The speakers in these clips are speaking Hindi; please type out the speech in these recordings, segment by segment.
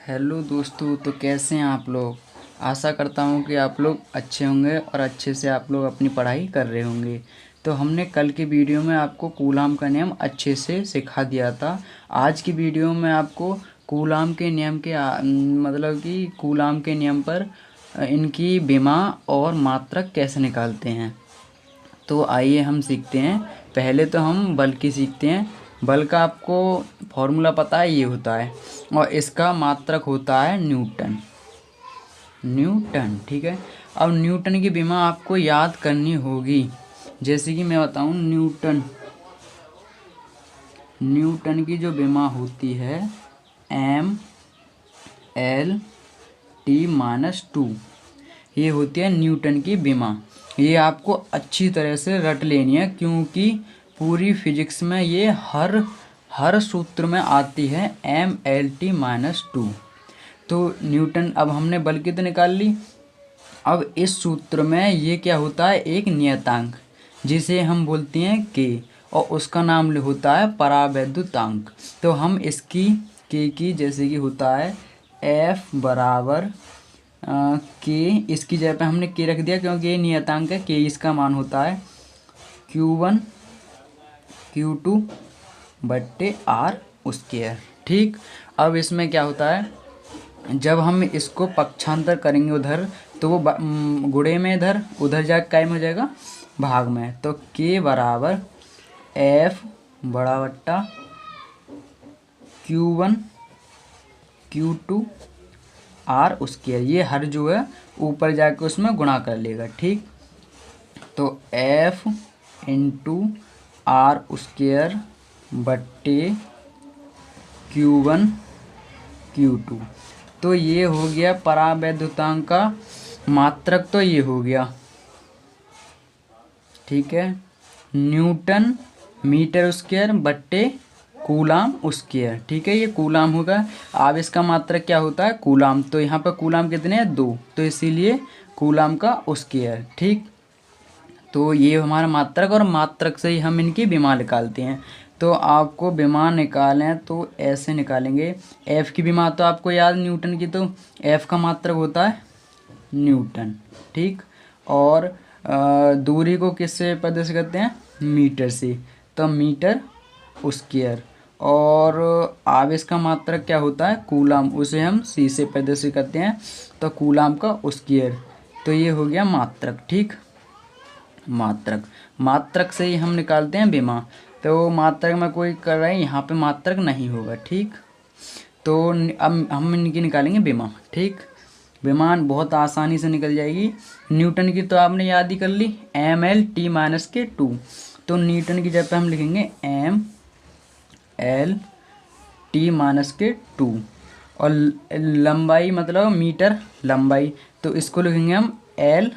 हेलो दोस्तों, तो कैसे हैं आप लोग। आशा करता हूँ कि आप लोग अच्छे होंगे और अच्छे से आप लोग अपनी पढ़ाई कर रहे होंगे। तो हमने कल की वीडियो में आपको कूलाम का नियम अच्छे से सिखा दिया था। आज की वीडियो में आपको कूलाम के नियम के मतलब कि कूलाम के नियम पर इनकी विमा और मात्रक कैसे निकालते हैं। तो आइए हम सीखते हैं। पहले तो हम बल की सीखते हैं। बल का आपको फॉर्मूला पता है, ये होता है और इसका मात्रक होता है न्यूटन। न्यूटन, ठीक है। अब न्यूटन की विमा आपको याद करनी होगी। जैसे कि मैं बताऊं, न्यूटन की जो विमा होती है M L T minus two, ये होती है न्यूटन की विमा। ये आपको अच्छी तरह से रट लेनी है, क्योंकि पूरी फिजिक्स में ये हर सूत्र में आती है mL/-2। तो न्यूटन, अब हमने बल की तो निकाल ली। अब इस सूत्र में ये क्या होता है, एक नियतांक जिसे हम बोलते हैं के, और उसका नाम होता है परावैद्युतांक। तो हम इसकी के की जैसे कि होता है F बराबर के, इसकी जगह पे हमने के रख दिया क्योंकि ये नियतांक है। के इसका मान होता है Q1 Q2 बट्टे आर स्क्वायर। ठीक। अब इसमें क्या होता है, जब हम इसको पक्षांतर करेंगे उधर, तो वो गुणे में इधर, उधर जाकर काय में हो जाएगा, भाग में। तो के बराबर F बड़ा बट्टा Q1 Q2 आर स्क्वायर। ये हर जो है ऊपर जाके उसमें गुणा कर लेगा। ठीक। तो F इंटू आर स्क्वायर बट्टे Q1 Q2। तो ये हो गया परावैद्युतांक का मात्रक। तो ये हो गया, ठीक है, न्यूटन मीटर स्क्वायर बट्टे कूलाम स्क्वायर। ठीक है, ये कूलाम होगा। अब इसका मात्रक क्या होता है, कूलाम। तो यहाँ पर कूलाम कितने हैं, 2, तो इसीलिए कूलाम का स्क्वायर। ठीक। तो ये हमारा मात्रक, और मात्रक से ही हम इनकी विमा निकालते हैं। तो आपको विमा निकालें तो ऐसे निकालेंगे। एफ की विमा तो आपको याद, न्यूटन की, तो एफ का मात्रक होता है न्यूटन। ठीक। और दूरी को किससे प्रदर्शित करते हैं, मीटर से, तो मीटर स्क्वायर। और आवेश का मात्रक क्या होता है, कूलाम, उसे हम सी से प्रदर्शित करते हैं, तो कूलाम का स्क्वायर। तो ये हो गया मात्रक। ठीक। मात्रक से ही हम निकालते हैं विमा। तो मात्रक में कोई कर रहे हैं, यहाँ पे मात्रक नहीं होगा। ठीक। तो अब हम इनकी निकालेंगे विमा। ठीक। विमान बहुत आसानी से निकल जाएगी। न्यूटन की तो आपने याद ही कर ली, mL/-2। तो न्यूटन की जगह पे हम लिखेंगे mL/-2। और लंबाई मतलब मीटर लंबाई, तो इसको लिखेंगे हम L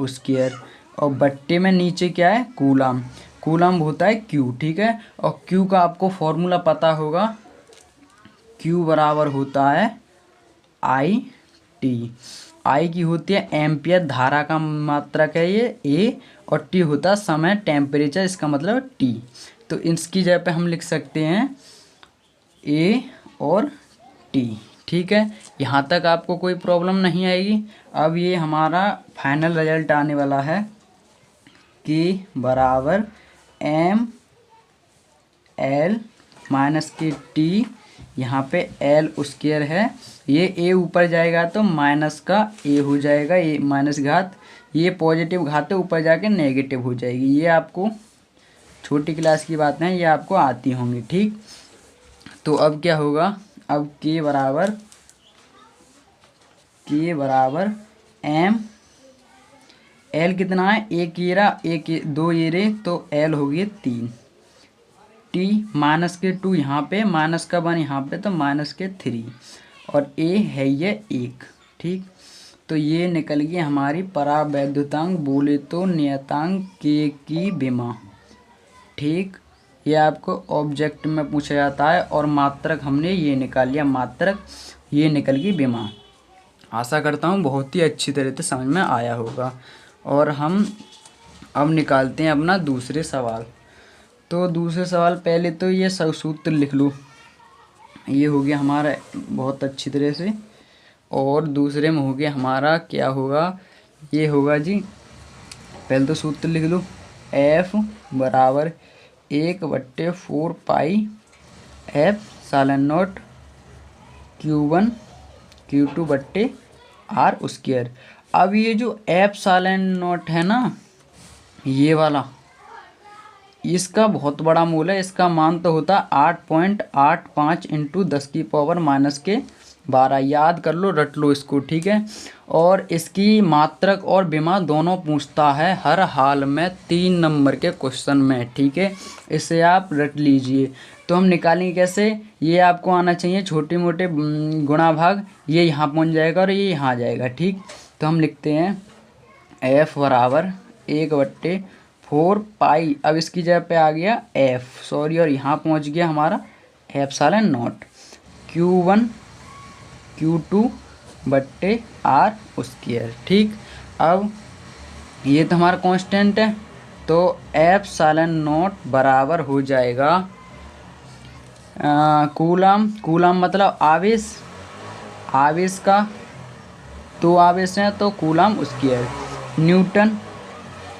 स्क्वायर। और बट्टे में नीचे क्या है, कूलाम। कूलाम होता है Q। ठीक है। और Q का आपको फॉर्मूला पता होगा। Q बराबर होता है IT। आई की होती है एम्पियर, धारा का मात्रक है ये A, और T होता है समय, टेम्परेचर, इसका मतलब T। तो इसकी जगह पे हम लिख सकते हैं A और T। ठीक है, यहाँ तक आपको कोई प्रॉब्लम नहीं आएगी। अब ये हमारा फाइनल रिजल्ट आने वाला है कि बराबर mL/-T। यहाँ पे L स्क्वायर है, ये A ऊपर जाएगा तो माइनस का A हो जाएगा, ये माइनस घात, ये पॉजिटिव घात ऊपर जाके नेगेटिव हो जाएगी। ये आपको छोटी क्लास की बातें हैं, ये आपको आती होंगी। ठीक। तो अब क्या होगा, अब K बराबर M, L कितना है, एक ये रहा, एक दो ये रहे, तो L हो गई 3। T माइनस के 2 यहाँ पे, माइनस का 1 यहाँ पे, तो माइनस के 3। और A है ये 1। ठीक। तो ये निकल गई हमारी परावैद्युतांक, बोले तो नियतांक K की विमा। ठीक। ये आपको ऑब्जेक्ट में पूछा जाता है। और मात्रक हमने ये निकाल लिया, मात्रक, ये निकल गई विमा। आशा करता हूँ बहुत ही अच्छी तरह से समझ में आया होगा। और हम अब निकालते हैं अपना दूसरे सवाल। तो दूसरे सवाल, पहले तो ये सूत्र लिख लो। ये हो गया हमारा बहुत अच्छी तरह से। और दूसरे में हो गया हमारा क्या होगा, ये होगा जी, पहले तो सूत्र लिख लो, F बराबर 1/4 पाई F∨0 Q1 Q2/R²। अब ये जो F∨0 है ना, ये वाला, इसका बहुत बड़ा मूल है। इसका मान तो होता है 8.85 × 10⁻⁻12। याद कर लो, रट लो इसको, ठीक है। और इसकी मात्रक और विमा दोनों पूछता है हर हाल में 3 नंबर के क्वेश्चन में, ठीक है। इसे आप रट लीजिए। तो हम निकालेंगे कैसे, ये आपको आना चाहिए छोटे मोटे गुणा भाग, ये यहाँ पहुँच जाएगा और ये यहाँ आ जाएगा, ठीक। तो हम लिखते हैं F बराबर 1/4 पाई, अब इसकी जगह पे आ गया F, सॉरी, और यहाँ पहुँच गया हमारा F∨0 Q1 Q2/R², ठीक। अब ये तो हमारा कांस्टेंट है, तो F∨0 बराबर हो जाएगा कूलम। कूलम मतलब आवेश, आवेश का 2 आवेश हैं तो कूलम स्क्वायर। न्यूटन,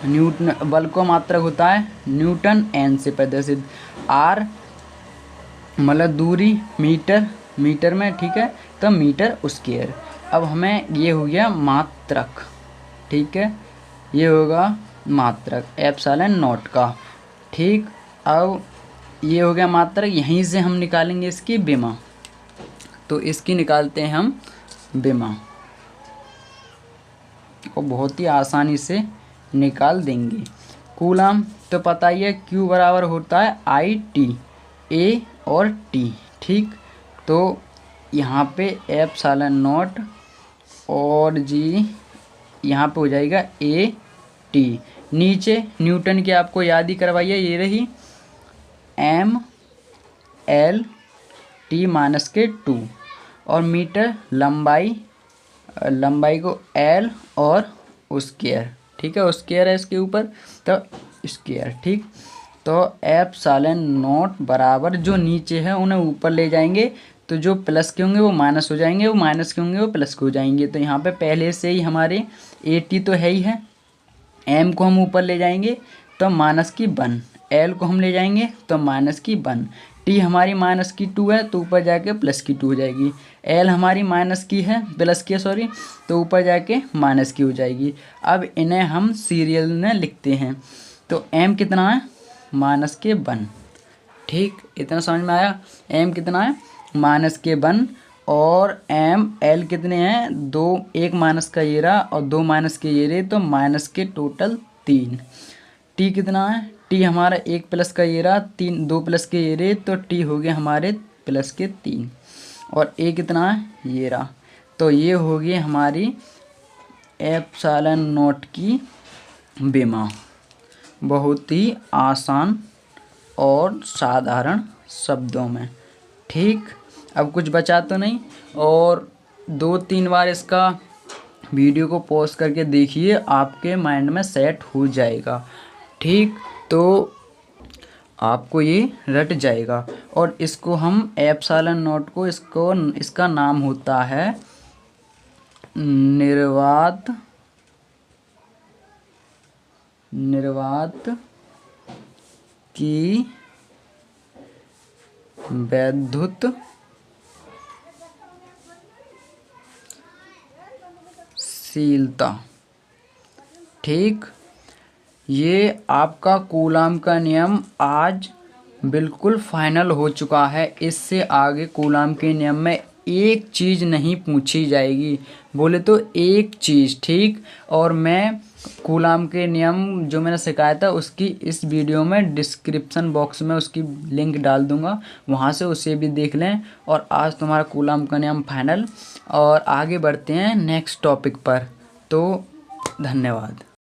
न्यूटन बल को मात्रक होता है न्यूटन N से प्रदर्शित। R मतलब दूरी, मीटर, मीटर में, ठीक है, तो मीटर स्क्वायर। अब हमें ये हो गया मात्रक, ठीक है, ये होगा मात्रक F∨0 का, ठीक। अब ये हो गया मात्रक, यहीं से हम निकालेंगे इसकी विमा। तो इसकी निकालते हैं हम विमा, और बहुत ही आसानी से निकाल देंगे। कूलम तो पता ही है, Q बराबर होता है I/T, A और T, ठीक। तो यहाँ पे F∨0 और जी यहाँ पे हो जाएगा AT। नीचे न्यूटन की आपको याद ही करवाइए, ये रही M/L/T⁻², और मीटर लंबाई, लंबाई को L और स्क्वायर, ठीक है, स्क्वायर है इसके ऊपर, तो स्क्वायर, ठीक। तो F∨0 बराबर, जो नीचे है उन्हें ऊपर ले जाएंगे तो जो प्लस के होंगे वो माइनस हो जाएंगे, वो माइनस के होंगे वो प्लस के हो जाएंगे। तो यहाँ पे पहले से ही हमारे AT तो है ही है, M को हम ऊपर ले जाएंगे तो -1, L को हम ले जाएंगे तो -1, T हमारी -2 है तो ऊपर जाके +2 हो जाएगी, L हमारी -की है, प्लस की, सॉरी, तो ऊपर जाके -की हो जाएगी। अब इन्हें हम सीरियल में लिखते हैं, तो M कितना है, -1, ठीक। इतना समझ में आया, M कितना है, -1, और L कितने हैं, 2, 1 माइनस का ये रहा और 2 माइनस के ये रहे, तो माइनस के टोटल 3। T कितना है, T हमारा 1 प्लस का ये रहा, 3, 2 प्लस के ये रहे, तो T हो गया हमारे +3, और A कितना है, ये रहा। तो ये हो गई हमारी F∨0 की विमा, बहुत ही आसान और साधारण शब्दों में, ठीक। अब कुछ बचा तो नहीं, और 2-3 बार इसका वीडियो को पॉज करके देखिए, आपके माइंड में सेट हो जाएगा, ठीक। तो आपको ये रट जाएगा। और इसको हम F∨0 को, इसका नाम होता है निर्वात की वैद्युत शीलता, ठीक। ये आपका कूलाम का नियम आज बिल्कुल फाइनल हो चुका है। इससे आगे कूलाम के नियम में एक चीज़ नहीं पूछी जाएगी, बोले तो एक चीज़, ठीक। और मैं कूलाम के नियम जो मैंने सिखाया था उसकी इस वीडियो में डिस्क्रिप्शन बॉक्स में उसकी लिंक डाल दूंगा, वहाँ से उसे भी देख लें। और आज तुम्हारा कूलाम का नियम फाइनल, और आगे बढ़ते हैं नेक्स्ट टॉपिक पर। तो धन्यवाद।